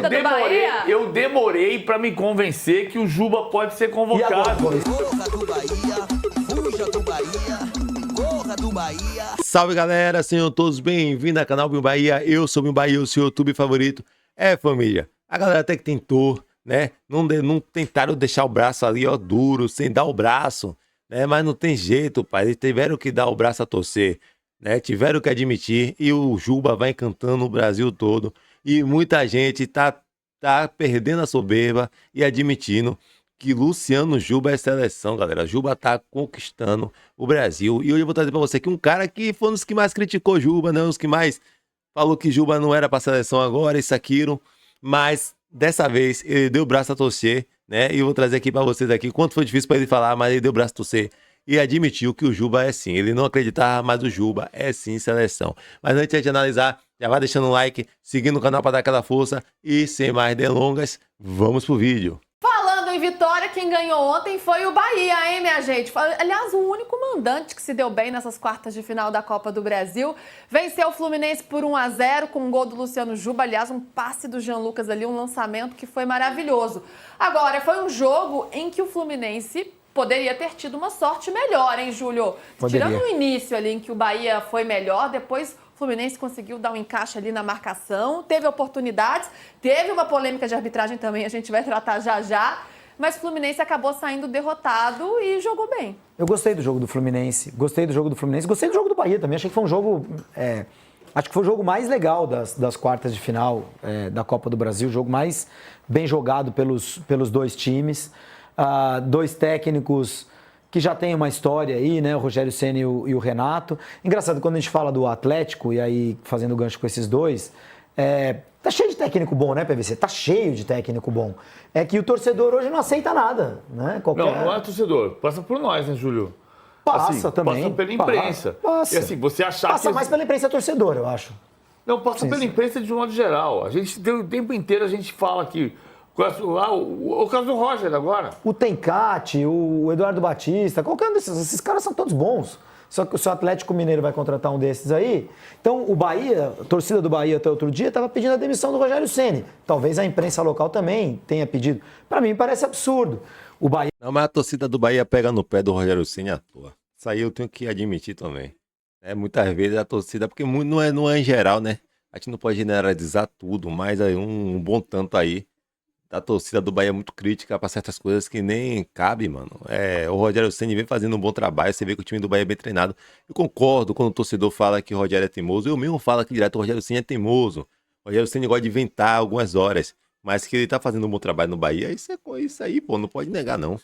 torcida do Bahia? Eu demorei pra me convencer que o Juba pode ser convocado. Corra do Bahia, fuja do Bahia, corra do Bahia. Salve galera, sejam todos bem-vindos ao canal Binho Bahia. Eu sou o Binho Bahia, o seu YouTube favorito. Família, a galera até que tentou, né? Não tentaram deixar o braço ali, ó, duro, sem dar o braço, né? Mas não tem jeito, pai. Eles tiveram que dar o braço a torcer, né? Tiveram que admitir. E o Juba vai encantando o Brasil todo. E muita gente tá perdendo a soberba e admitindo que Luciano Juba é seleção, galera. Juba tá conquistando o Brasil. E hoje eu vou trazer pra você aqui um cara que foi um dos que mais criticou Juba, né? Um dos que mais falou que Juba não era pra seleção agora, isso, aquilo. Mas dessa vez ele deu o braço a torcer, né? E eu vou trazer aqui pra vocês aqui quanto foi difícil pra ele falar, mas ele deu o braço a torcer e admitiu que o Juba é sim. Ele não acreditava, mas o Juba é sim seleção. Mas antes de analisar, já vai deixando um like, seguindo o canal para dar aquela força e sem mais delongas, vamos pro vídeo. Falando em vitória, quem ganhou ontem foi o Bahia, hein, minha gente? Aliás, o único mandante que se deu bem nessas quartas de final da Copa do Brasil. Venceu o Fluminense por 1-0 com um gol do Luciano Juba. Aliás, um passe do Jean Lucas ali, um lançamento que foi maravilhoso. Agora, foi um jogo em que o Fluminense poderia ter tido uma sorte melhor, hein, Júlio? Poderia. Tirando o início ali em que o Bahia foi melhor, depois o Fluminense conseguiu dar um encaixe ali na marcação, teve oportunidades, teve uma polêmica de arbitragem também, a gente vai tratar já já, mas o Fluminense acabou saindo derrotado e jogou bem. Eu gostei do jogo do Fluminense, gostei do jogo do Bahia também, achei que foi um jogo, acho que foi o jogo mais legal das quartas de final da Copa do Brasil, o jogo mais bem jogado pelos dois times, dois técnicos que já tem uma história aí, né? O Rogério Ceni e o Renato. Engraçado, quando a gente fala do Atlético, e aí fazendo gancho com esses dois, tá cheio de técnico bom, né, PVC? Tá cheio de técnico bom. É que o torcedor hoje não aceita nada, né? Não é torcedor. Passa por nós, né, Júlio? Passa assim, também. Passa pela imprensa. Passa. E assim, você achar Passa que... mais pela imprensa torcedor, eu acho. Não, passa pela imprensa de um modo geral. A gente, o tempo inteiro, a gente fala que... O caso do Roger agora. O Tencate, o Eduardo Batista, qualquer um desses. Esses caras são todos bons. Só que o seu Atlético Mineiro vai contratar um desses aí. Então, o Bahia, a torcida do Bahia até outro dia, estava pedindo a demissão do Rogério Ceni. Talvez a imprensa local também tenha pedido. Para mim, parece absurdo. O Bahia... Não, mas a torcida do Bahia pega no pé do Rogério Ceni à toa. Isso aí eu tenho que admitir também. Muitas vezes a torcida, porque não é em geral, né? A gente não pode generalizar tudo, mas aí um bom tanto aí. A torcida do Bahia é muito crítica para certas coisas que nem cabe, mano. O Rogério Ceni vem fazendo um bom trabalho, você vê que o time do Bahia é bem treinado. Eu concordo quando o torcedor fala que o Rogério é teimoso. Eu mesmo falo aqui direto, o Rogério Ceni é teimoso. O Rogério Ceni gosta de inventar algumas horas. Mas que ele tá fazendo um bom trabalho no Bahia, isso aí, pô, não pode negar, não.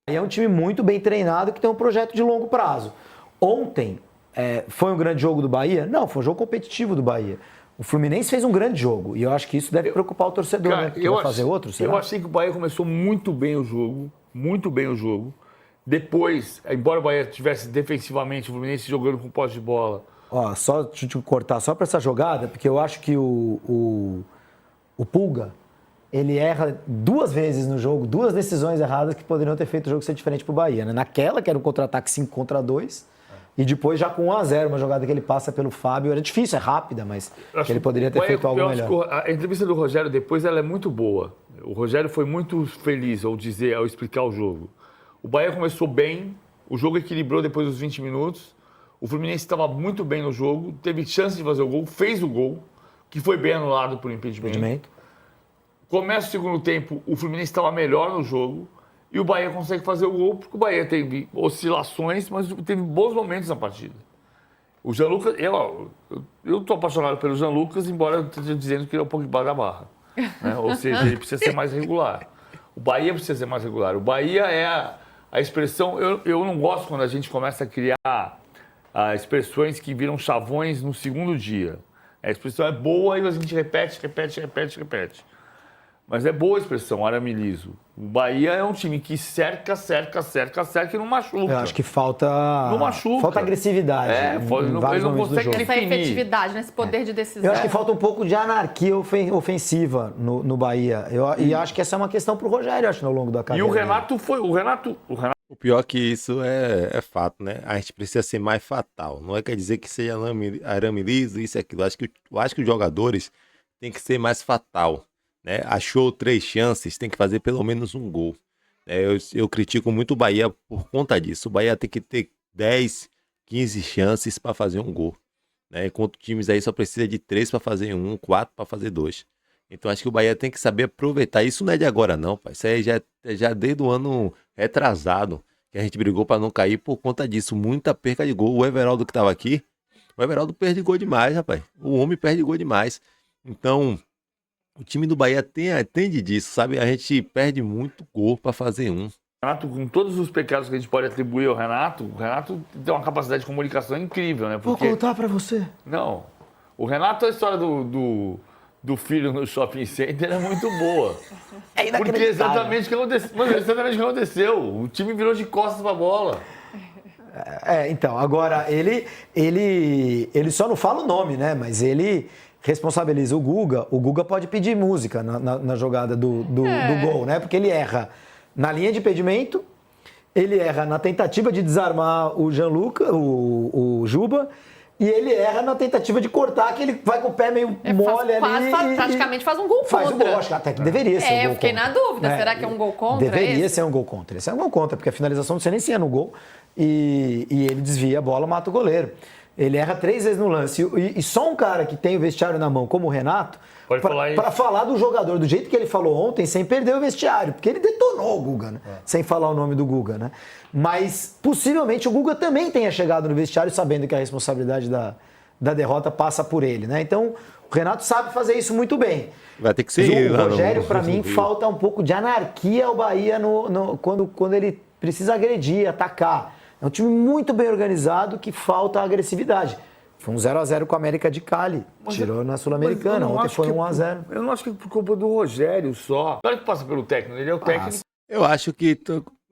É um time muito bem treinado que tem um projeto de longo prazo. Ontem, foi um grande jogo do Bahia? Não, foi um jogo competitivo do Bahia. O Fluminense fez um grande jogo e eu acho que isso deve preocupar o torcedor, cara, né? Porque vai fazer outro, será? Eu achei que o Bahia começou muito bem o jogo. Depois, embora o Bahia tivesse defensivamente o Fluminense jogando com posse de bola. Ó, só deixa eu te cortar só para essa jogada, porque eu acho que o Pulga, ele erra duas vezes no jogo, duas decisões erradas que poderiam ter feito o jogo ser diferente pro Bahia, né? Naquela, que era um contra-ataque 5-2, e depois já com 1-0, uma jogada que ele passa pelo Fábio. Era difícil, é rápida, mas ele poderia ter feito algo melhor. A entrevista do Rogério depois ela é muito boa. O Rogério foi muito feliz ao explicar o jogo. O Bahia começou bem, o jogo equilibrou depois dos 20 minutos. O Fluminense estava muito bem no jogo, teve chance de fazer o gol, fez o gol, que foi bem anulado por impedimento. Começa o segundo tempo, o Fluminense estava melhor no jogo. E o Bahia consegue fazer o gol, porque o Bahia teve oscilações, mas teve bons momentos na partida. O Jean Lucas, eu tô apaixonado pelo Jean Lucas, embora eu esteja dizendo que ele é um pouco embaixo da barra. Né? Ou seja, ele precisa ser mais regular. O Bahia precisa ser mais regular. O Bahia é a expressão... Eu não gosto quando a gente começa a criar expressões que viram chavões no segundo dia. A expressão é boa e a gente repete. Mas é boa a expressão, arame liso. O Bahia é um time que cerca e não machuca. Eu acho que falta... Não machuca. Falta agressividade. Ele não consegue definir. Essa efetividade, esse poder de decisão. Eu acho que falta um pouco de anarquia ofensiva no Bahia. E acho que essa é uma questão pro Rogério, acho, ao longo da carreira. E o Renato foi... O pior é que isso é fato, né? A gente precisa ser mais fatal. Não quer dizer que seja arame liso, isso e aquilo. Eu acho que os jogadores têm que ser mais fatal. né? Achou 3 chances, tem que fazer pelo menos um gol. Eu critico muito o Bahia por conta disso. O Bahia tem que ter 10, 15 chances para fazer um gol, né? Enquanto times aí só precisa de 3 para fazer um, 4 para fazer 2. Então acho que o Bahia tem que saber aproveitar. Isso não é de agora não, pai. Isso aí já desde o ano retrasado que a gente brigou para não cair por conta disso. Muita perca de gol. O Everaldo que tava aqui, o Everaldo perde gol demais, rapaz. O homem perde gol demais. Então, o time do Bahia atende disso, sabe? A gente perde muito gol para fazer um. Renato, com todos os pecados que a gente pode atribuir ao Renato, o Renato tem uma capacidade de comunicação incrível, né? Vou contar pra você. Não. O Renato, a história do filho no shopping center é muito boa. É Porque é exatamente o que aconteceu. Mas é exatamente o que aconteceu. O time virou de costas pra bola. Então, agora, ele só não fala o nome, né? Mas ele responsabiliza o Guga. O Guga pode pedir música na jogada do gol, né? Porque ele erra na linha de impedimento, ele erra na tentativa de desarmar o Gianluca, o Juba, e ele erra na tentativa de cortar, que ele vai com o pé meio mole ali. Praticamente faz um gol faz contra. Um gol, acho que até que deveria ser um gol eu fiquei contra. na dúvida, será que é um gol contra? Deveria ser um gol contra. Esse é um gol contra, porque a finalização não sei nem se é no gol, e ele desvia a bola, mata o goleiro. Ele erra 3 vezes no lance. E só um cara que tem o vestiário na mão, como o Renato, para falar do jogador do jeito que ele falou ontem, sem perder o vestiário, porque ele detonou o Guga, né? Sem falar o nome do Guga, né? Mas possivelmente o Guga também tenha chegado no vestiário sabendo que a responsabilidade da derrota passa por ele, né? Então o Renato sabe fazer isso muito bem. Vai ter que ser o Rogério, para mim, falta um pouco de anarquia ao Bahia quando ele precisa agredir, atacar. É um time muito bem organizado que falta agressividade. Foi um 0x0 com a América de Cali. Tirou na Sul-Americana. Ontem foi 1x0. Eu não acho que é por culpa do Rogério só. Claro que passa pelo técnico, ele é o técnico. Eu acho que,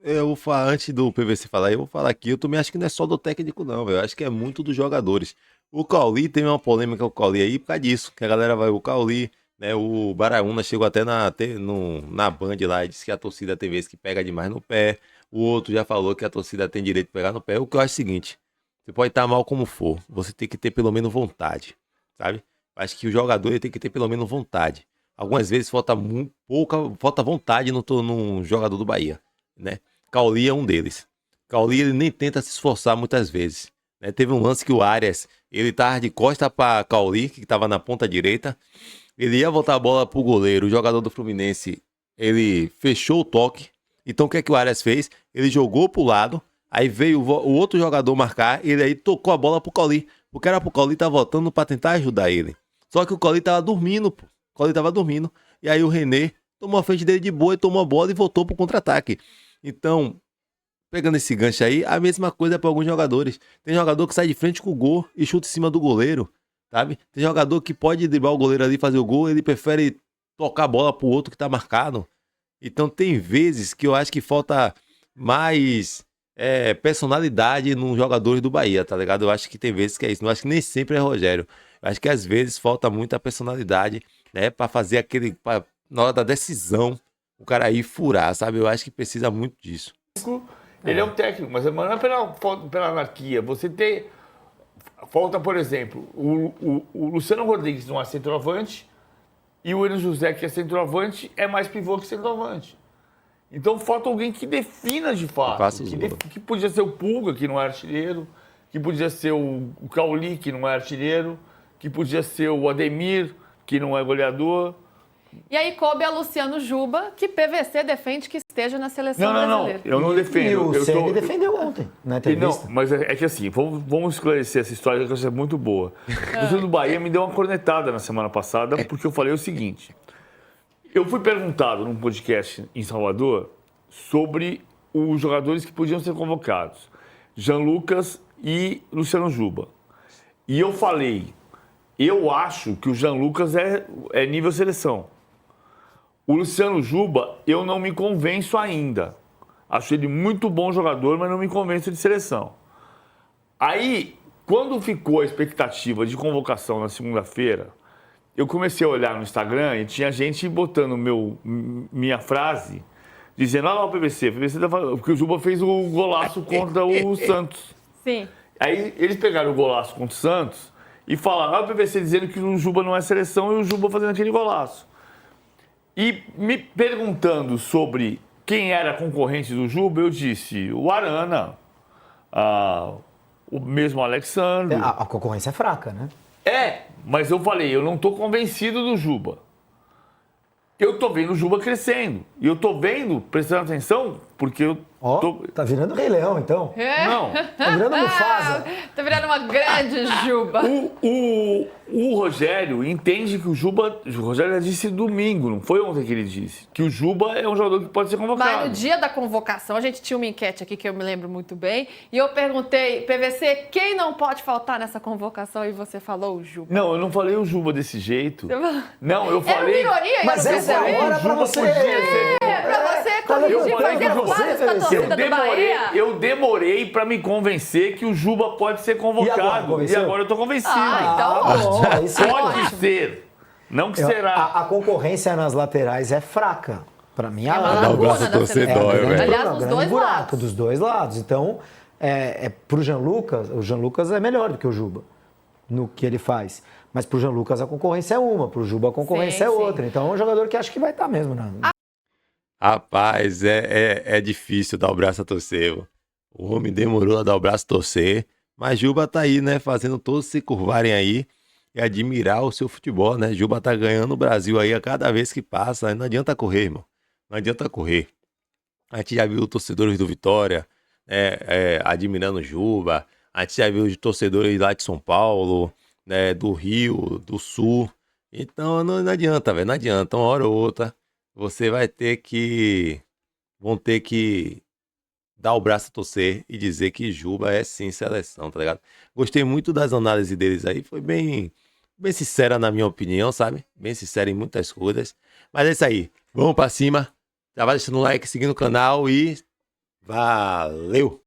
eu vou falar, antes do PVC falar, eu vou falar aqui, eu também acho que não é só do técnico não, velho. Eu acho que é muito dos jogadores. O Cauli tem uma polêmica com o Cauli aí por causa disso, que a galera vai, o Cauli, né, o Baraúna chegou até na Band lá e disse que a torcida tem vezes que pega demais no pé. O outro já falou que a torcida tem direito de pegar no pé. O que eu acho é o seguinte, você pode estar mal como for, você tem que ter pelo menos vontade, sabe? Acho que o jogador ele tem que ter pelo menos vontade. Algumas vezes falta falta vontade no jogador do Bahia, né? Cauli é um deles. Cauli ele nem tenta se esforçar muitas vezes, né? Teve um lance que o Arias, ele tava de costa para Cauli, que estava na ponta direita. Ele ia voltar a bola pro goleiro, o jogador do Fluminense, ele fechou o toque. Então o que é que o Arias fez? Ele jogou pro lado, aí veio o outro jogador marcar, ele aí tocou a bola pro Cauli. Porque era pro Cauli tá voltando para tentar ajudar ele. Só que o Cauli tava dormindo, pô. O Cauli tava dormindo. E aí o René tomou a frente dele de boa e tomou a bola e voltou pro contra-ataque. Então, pegando esse gancho aí, a mesma coisa para alguns jogadores. Tem jogador que sai de frente com o gol e chuta em cima do goleiro, sabe? Tem jogador que pode driblar o goleiro ali e fazer o gol, ele prefere tocar a bola pro outro que tá marcado. Então tem vezes que eu acho que falta mais personalidade nos jogadores do Bahia, tá ligado? Eu acho que tem vezes que é isso. Eu acho que nem sempre é Rogério. Eu acho que às vezes falta muita personalidade, né? Pra fazer na hora da decisão, o cara aí furar, sabe? Eu acho que precisa muito disso. Ele é um técnico, mas não é pela anarquia. Você tem... Falta, por exemplo, o Luciano Rodrigues não é centroavante, e o Enio José, que é centroavante, é mais pivô que centroavante. Então falta alguém que defina de fato. Que podia ser o Pulga, que não é artilheiro, que podia ser o Cauli, que não é artilheiro, que podia ser o Ademir, que não é goleador. E aí coube a Luciano Juba, que PVC defende que esteja na seleção brasileira. Não, eu não defendo. E o Ceni defendeu ontem, na entrevista. Não, mas é que assim, vamos esclarecer essa história, que eu acho muito boa. O Júlio do Bahia me deu uma cornetada na semana passada, porque eu falei o seguinte. Eu fui perguntado num podcast em Salvador sobre os jogadores que podiam ser convocados. Jean Lucas e Luciano Juba. E eu falei, eu acho que o Jean Lucas é nível seleção. O Luciano Juba, eu não me convenço ainda. Acho ele muito bom jogador, mas não me convenço de seleção. Aí, quando ficou a expectativa de convocação na segunda-feira, eu comecei a olhar no Instagram e tinha gente botando minha frase, dizendo, o PVC tá falando, porque o Juba fez o golaço contra o Santos. Sim. Aí eles pegaram o golaço contra o Santos e falaram, o PVC dizendo que o Juba não é seleção e o Juba fazendo aquele golaço. E me perguntando sobre quem era concorrente do Juba, eu disse o Arana, o mesmo Alexandre. A concorrência é fraca, né? Mas eu falei, eu não estou convencido do Juba. Eu tô vendo o Juba crescendo. E eu tô vendo, prestando atenção, porque eu Ó, tô... tá virando Rei Leão, então. Não. Tá virando Mufasa. Tá virando uma grande Juba. O Rogério entende que o Juba... O Rogério já disse domingo, não foi ontem que ele disse. Que o Juba é um jogador que pode ser convocado. Mas no dia da convocação, a gente tinha uma enquete aqui que eu me lembro muito bem. E eu perguntei, PVC, quem não pode faltar nessa convocação? E você falou o Juba. Não, eu não falei o Juba desse jeito. Você falou... Não, eu Era uma falei... ironia, Mas eu não essa é a percebi. hora pra Juba você... podia ser... Pra você Eu corrigir, falei fazer que as você, pazes com a PVC. torcida do Bahia. Eu demorei pra me convencer que o Juba pode ser convocado. E convenceu? agora eu tô convencido. Então, bom, aí sim. Pode ser. Não que será. A concorrência nas laterais é fraca. Pra mim, É uma a Dá o lacuna braço a da torcer seleção. dói, velho. Aliás, um nos grande dois buraco, lados. dos dois lados. Então, pro Jean Lucas, o Jean Lucas é melhor do que o Juba no que ele faz. Mas pro Jean Lucas a concorrência é uma, pro Juba a concorrência Sim, é sim. outra. Então é um jogador que acho que vai estar mesmo, né? Rapaz, é difícil dar o braço a torcer. Vô. O homem demorou a dar o braço a torcer, mas Juba tá aí, né? Fazendo todos se curvarem aí e admirar o seu futebol, né? Juba tá ganhando o Brasil aí a cada vez que passa. Não adianta correr, irmão. Não adianta correr. A gente já viu torcedores do Vitória admirando o Juba. A gente já viu os torcedores lá de São Paulo, né? Do Rio, do Sul. Então não adianta, velho. Não adianta. Uma hora ou outra você vai ter que... Vão ter que dar o braço a torcer e dizer que Juba é sim seleção, tá ligado? Gostei muito das análises deles aí. Foi bem sincera na minha opinião, sabe? Bem sincera em muitas coisas. Mas é isso aí. Vamos pra cima. Já vai deixando um like, seguindo o canal e... Valeu!